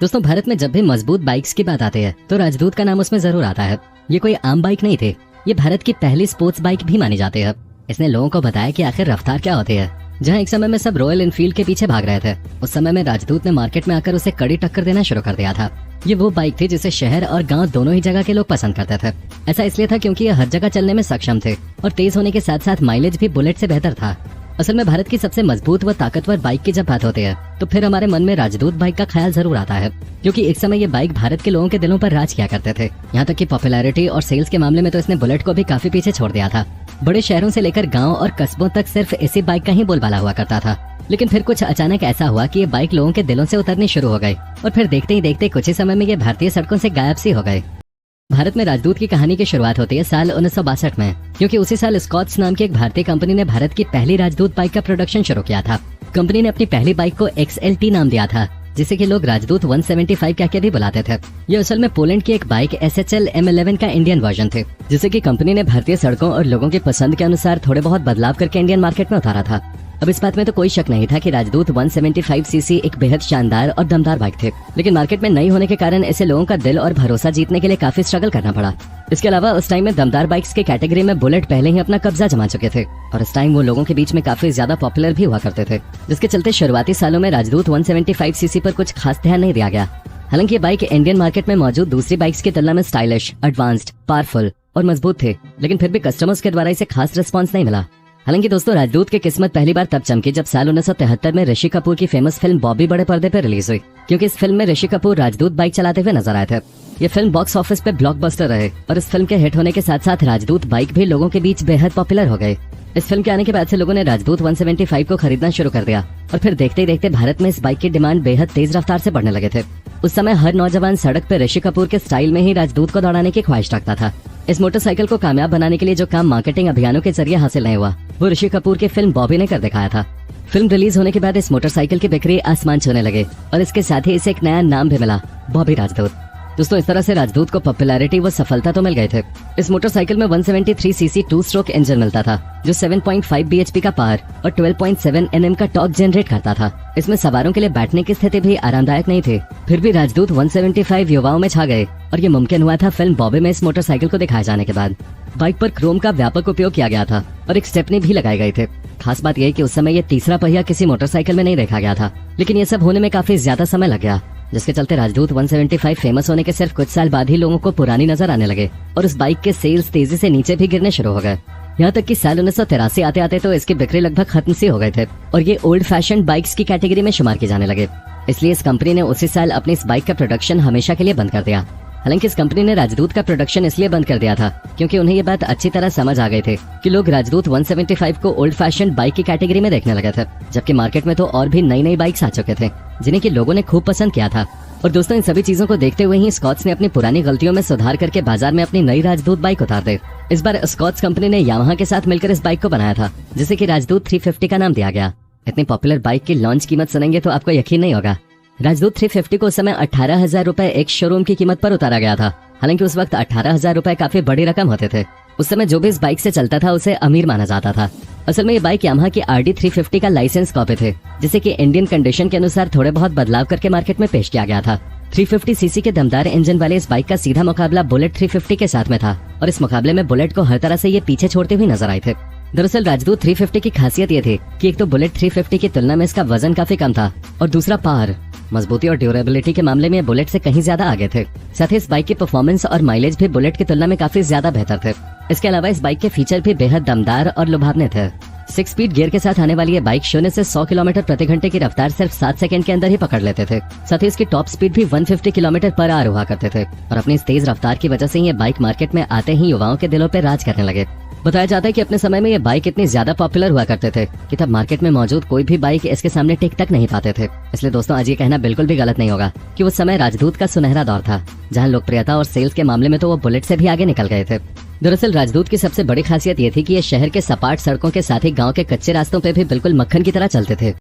दोस्तों, भारत में जब भी मजबूत बाइक्स की बात आती है तो राजदूत का नाम उसमें जरूर आता है। ये कोई आम बाइक नहीं थी, ये भारत की पहली स्पोर्ट्स बाइक भी मानी जाती है। इसने लोगों को बताया कि आखिर रफ्तार क्या होती है। जहां एक समय में सब रॉयल एनफील्ड के पीछे भाग रहे थे, उस समय में राजदूत ने मार्केट में आकर उसे कड़ी टक्कर देना शुरू कर दिया था। ये वो बाइक थी जिसे शहर और गांव दोनों ही जगह के लोग पसंद करते थे। ऐसा इसलिए था क्योंकि ये हर जगह चलने में सक्षम थे और तेज होने के साथ साथ माइलेज भी बुलेट से बेहतर था। असल में भारत की सबसे मजबूत व ताकतवर बाइक की जब बात होती है तो फिर हमारे मन में राजदूत बाइक का ख्याल जरूर आता है, क्योंकि एक समय ये बाइक भारत के लोगों के दिलों पर राज किया करते थे। यहाँ तक कि पॉपुलैरिटी और सेल्स के मामले में तो इसने बुलेट को भी काफी पीछे छोड़ दिया था। बड़े शहरों से लेकर गांव और कस्बों तक सिर्फ इसी बाइक का ही बोलबाला हुआ करता था। लेकिन फिर कुछ अचानक ऐसा हुआ कि ये बाइक लोगों के दिलों से उतरनी शुरू हो गई और फिर देखते ही देखते कुछ ही समय में ये भारतीय सड़कों से गायब सी हो गए। भारत में राजदूत की कहानी की शुरुआत होती है साल 1962 में, क्योंकि उसी साल स्कॉट्स नाम की एक भारतीय कंपनी ने भारत की पहली राजदूत बाइक का प्रोडक्शन शुरू किया था। कंपनी ने अपनी पहली बाइक को XLT नाम दिया था, जिसे कि लोग राजदूत 175 कह के भी बुलाते थे। ये असल में पोलैंड की एक बाइक SHL M11 का इंडियन वर्जन थे, जिसे कि कंपनी ने भारतीय सड़कों और लोगों की पसंद के अनुसार थोड़े बहुत बदलाव करके इंडियन मार्केट में उतारा था। अब इस बात में तो कोई शक नहीं था कि राजदूत 175 सीसी एक बेहद शानदार और दमदार बाइक थे, लेकिन मार्केट में नई होने के कारण इसे लोगों का दिल और भरोसा जीतने के लिए काफी स्ट्रगल करना पड़ा। इसके अलावा उस टाइम में दमदार बाइक्स के कैटेगरी में बुलेट पहले ही अपना कब्जा जमा चुके थे और इस टाइम वो लोगों के बीच में काफी ज्यादा पॉपुलर भी हुआ करते थे, जिसके चलते शुरुआती सालों में राजदूत 175 सीसी पर कुछ खास ध्यान नहीं दिया गया। हालांकि ये बाइक इंडियन मार्केट में मौजूद दूसरी बाइक्स की तुलना में स्टाइलिश, एडवांस्ड, पावरफुल और मजबूत थे, लेकिन फिर भी कस्टमर्स के द्वारा इसे खास रिस्पॉन्स नहीं मिला। हालांकि दोस्तों, राजदूत की किस्मत पहली बार तब चमकी जब साल 1973 में ऋषि कपूर की फेमस फिल्म बॉबी बड़े पर्दे पर रिलीज हुई, क्योंकि इस फिल्म में ऋषि कपूर राजदूत बाइक चलाते हुए नजर आए थे। ये फिल्म बॉक्स ऑफिस पे ब्लॉकबस्टर रहे और इस फिल्म के हिट होने के साथ साथ राजदूत बाइक भी लोगों के बीच बेहद पॉपुलर हो गए। इस फिल्म के आने के बाद से लोगों ने राजदूत 175 को खरीदना शुरू कर दिया और फिर देखते ही देखते भारत में इस बाइक की डिमांड बेहद तेज रफ्तार से बढ़ने लगे थे। उस समय हर नौजवान सड़क पे ऋषि कपूर के स्टाइल में ही राजदूत को दौड़ाने की ख्वाहिश रखता था। इस मोटरसाइकिल को कामयाब बनाने के लिए जो काम मार्केटिंग अभियानों के जरिए हासिल नहीं हुआ, वो ऋषि कपूर की फिल्म बॉबी ने कर दिखाया था। फिल्म रिलीज होने के बाद इस मोटरसाइकिल की बिक्री आसमान छूने लगे और इसके साथ ही इसे एक नया नाम भी मिला, बॉबी राजदूत। दोस्तों, इस तरह से राजदूत को पॉपुलैरिटी व सफलता तो मिल गए थे। इस मोटरसाइकिल में 173 सीसी 2 स्ट्रोक इंजन मिलता था, जो 7.5 bhp का पावर और 12.7 Nm का टॉर्क जनरेट करता था। इसमें सवारों के लिए बैठने की स्थिति भी आरामदायक नहीं थी, फिर भी राजदूत 175 युवाओं में छा गए और ये मुमकिन हुआ था फिल्म बॉबी में इस मोटरसाइकिल को दिखाए जाने के बाद। बाइक पर क्रोम का व्यापक उपयोग किया गया था और एक स्टेपनी भी लगाए गए थे। खास बात यह कि उस समय ये तीसरा पहिया किसी मोटरसाइकिल में नहीं देखा गया था, लेकिन ये सब होने में काफी ज्यादा समय लग गया, जिसके चलते राजदूत 175 फेमस होने के सिर्फ कुछ साल बाद ही लोगों को पुरानी नजर आने लगे और उस बाइक के सेल्स तेजी से नीचे भी गिरने शुरू हो गए। यहाँ तक कि साल 1983 आते आते तो इसकी बिक्री लगभग खत्म सी हो गए थे और ये ओल्ड फैशन बाइक्स की कैटेगरी में शुमार किए जाने लगे। इसलिए इस कंपनी ने उसी साल अपनी इस बाइक का प्रोडक्शन हमेशा के लिए बंद कर दिया। हालांकि इस कंपनी ने राजदूत का प्रोडक्शन इसलिए बंद कर दिया था क्योंकि उन्हें ये बात अच्छी तरह समझ आ गए थे कि लोग राजदूत 175 को ओल्ड फैशन बाइक की कैटेगरी में देखने लगे थे, जबकि मार्केट में तो और भी नई नई बाइक्स आ चुके थे जिन्हें कि लोगों ने खूब पसंद किया था। और दोस्तों, इन सभी चीजों को देखते हुए ही स्कॉट्स ने अपनी पुरानी गलतियों में सुधार करके बाजार में अपनी नई राजदूत बाइक उतार दी। इस बार स्कॉट्स कंपनी ने यामाहा के साथ मिलकर इस बाइक को बनाया था, जिसे कि राजदूत 350 का नाम दिया गया। इतनी पॉपुलर बाइक की लॉन्च कीमत सुनेंगे तो आपको यकीन नहीं होगा। राजदूत 350 को उस समय 18,000 रुपए एक शोरूम की कीमत पर उतारा गया था। हालांकि उस वक्त 18,000 रुपए काफी बड़ी रकम होते थे। उस समय जो भी इस बाइक से चलता था उसे अमीर माना जाता था। असल में ये बाइक यामाहा की RD 350 का लाइसेंस कॉपी थे, जिसे कि इंडियन कंडीशन के अनुसार थोड़े बहुत बदलाव करके मार्केट में पेश किया गया था। 350 सीसी के दमदार इंजन वाले इस बाइक का सीधा मुकाबला बुलेट 350 के साथ में था और इस मुकाबले में बुलेट को हर तरह से ये पीछे छोड़ते हुए नजर आए थे। दरअसल राजदूत 350 की खासियत ये थी कि एक तो बुलेट 350 की तुलना में इसका वजन काफी कम था और दूसरा पावर, मजबूती और ड्यूरेबिलिटी के मामले में बुलेट से कहीं ज्यादा आगे थे। साथ ही इस बाइक की परफॉर्मेंस और माइलेज भी बुलेट की तुलना में काफी ज्यादा बेहतर थे। इसके अलावा इस बाइक के फीचर भी बेहद दमदार और लुभावने थे। 6 स्पीड गियर के साथ आने वाली ये बाइक 0 से 100 किलोमीटर प्रति घंटे की रफ्तार सिर्फ 7 सेकंड के अंदर ही पकड़ लेते थे। साथ ही इसकी टॉप स्पीड भी 150 किलोमीटर पर आवर हुआ करते थे और अपनी इस तेज रफ्तार की वजह से ये बाइक मार्केट में आते ही युवाओं के दिलों पर राज करने लगे। बताया जाता है कि अपने समय में ये बाइक इतनी ज्यादा पॉपुलर हुआ करते थे कि तब मार्केट में मौजूद कोई भी बाइक इसके सामने टिक तक नहीं पाते थे। इसलिए दोस्तों, आज ये कहना बिल्कुल भी गलत नहीं होगा कि उस समय राजदूत का सुनहरा दौर था, जहां लोकप्रियता और सेल्स के मामले में तो वो बुलेट से भी आगे निकल गए थे। दरअसल राजदूत की सबसे बड़ी खासियत ये थी कि ये शहर के सपाट सड़कों के साथ ही गाँव के कच्चे रास्तों पे भी बिल्कुल मक्खन की तरह चलते थे।